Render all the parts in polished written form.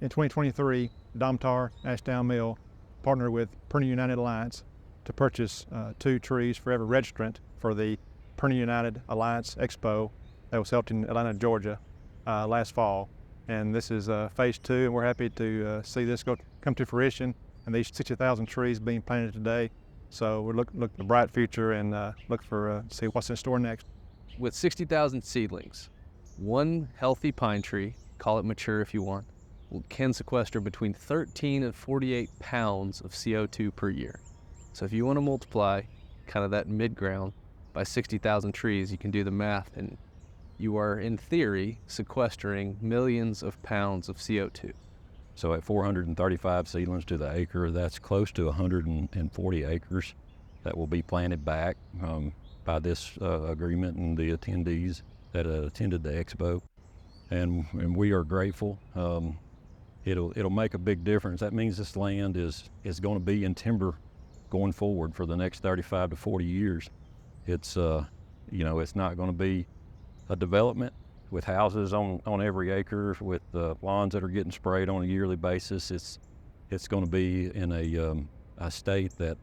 In 2023, Domtar Ashdown Mill partnered with Printing United Alliance to purchase 2 trees for every registrant for the Printing United Alliance Expo that was held in Atlanta, Georgia last fall. And this is phase 2, and we're happy to see this come to fruition and these 60,000 trees being planted today. So we're looking at the bright future and look for see what's in store next. With 60,000 seedlings, one healthy pine tree, call it mature if you want, can sequester between 13 and 48 pounds of CO2 per year. So if you want to multiply kind of that mid-ground by 60,000 trees, you can do the math, and you are, in theory, sequestering millions of pounds of CO2. So at 435 seedlings to the acre, that's close to 140 acres that will be planted back by this agreement and the attendees that attended the expo. And we are grateful. It'll make a big difference. That means this land is going to be in timber going forward for the next 35 to 40 years. It's it's not going to be a development with houses on every acre, with lawns that are getting sprayed on a yearly basis. It's going to be in a state that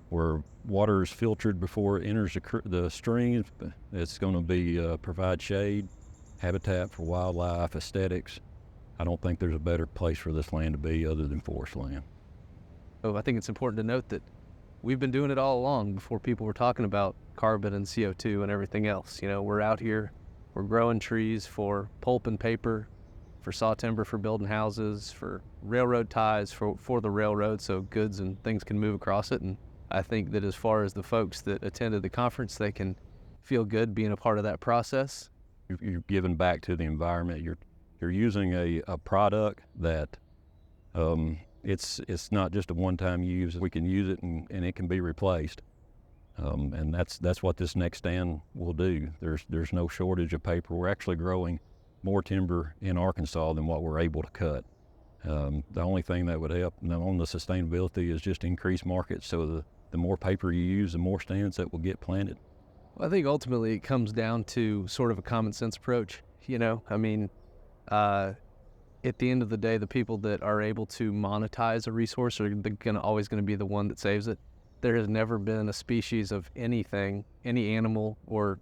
where water is filtered before it enters the streams. It's going to be provide shade, habitat for wildlife, aesthetics. I don't think there's a better place for this land to be other than forest land. Oh, I think it's important to note that we've been doing it all along before people were talking about carbon and CO2 and everything else. We're out here, we're growing trees for pulp and paper, for saw timber for building houses, for railroad ties for the railroad so goods and things can move across it. And I think that as far as the folks that attended the conference, they can feel good being a part of that process. You're giving back to the environment. You're using a product that it's not just a one-time use. We can use it and it can be replaced. And that's what this next stand will do. There's no shortage of paper. We're actually growing more timber in Arkansas than what we're able to cut. The only thing that would help on the sustainability is just increase markets. So the more paper you use, the more stands that will get planted. Well, I think ultimately it comes down to sort of a common sense approach. At the end of the day, the people that are able to monetize a resource are always going to be the one that saves it. There has never been a species of anything, any animal or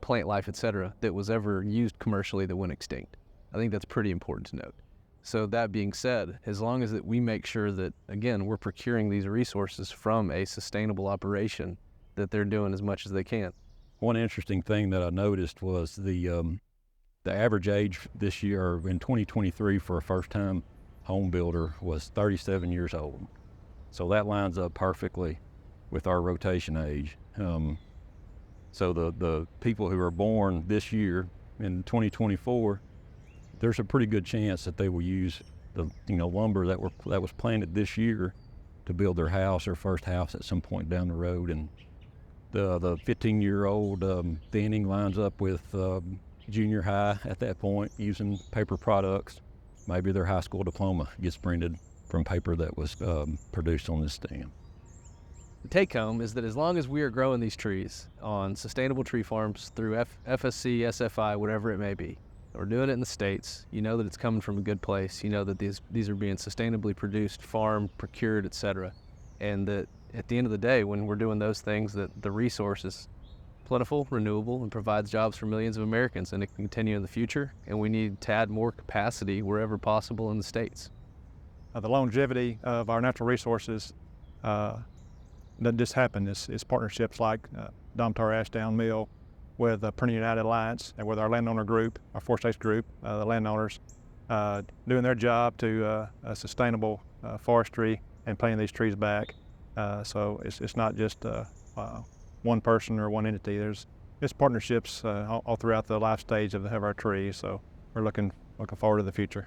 plant life, etc., that was ever used commercially that went extinct. I think that's pretty important to note. So that being said, as long as that we make sure that, again, we're procuring these resources from a sustainable operation, that they're doing as much as they can. One interesting thing that I noticed was the average age this year, in 2023, for a first-time home builder was 37 years old. So that lines up perfectly with our rotation age. So the people who are born this year in 2024, there's a pretty good chance that they will use the lumber that was planted this year to build their house, their first house at some point down the road. And the 15-year-old thinning lines up with junior high at that point, using paper products. Maybe their high school diploma gets printed from paper that was produced on this stand. The take home is that as long as we are growing these trees on sustainable tree farms through FSC, SFI, whatever it may be, we're doing it in the States, you know that it's coming from a good place, you know that these are being sustainably produced, farmed, procured, etc. And that at the end of the day, when we're doing those things, that the resource is plentiful, renewable, and provides jobs for millions of Americans, and it can continue in the future, and we need to add more capacity wherever possible in the States. The longevity of our natural resources doesn't just happen. It's partnerships like Domtar Ashdown Mill with Printing United Alliance and with our landowner group, our 4 states group, the landowners, doing their job to sustainable forestry and planting these trees back. So it's not just one person or one entity. It's partnerships all throughout the life stage of our trees. So we're looking forward to the future.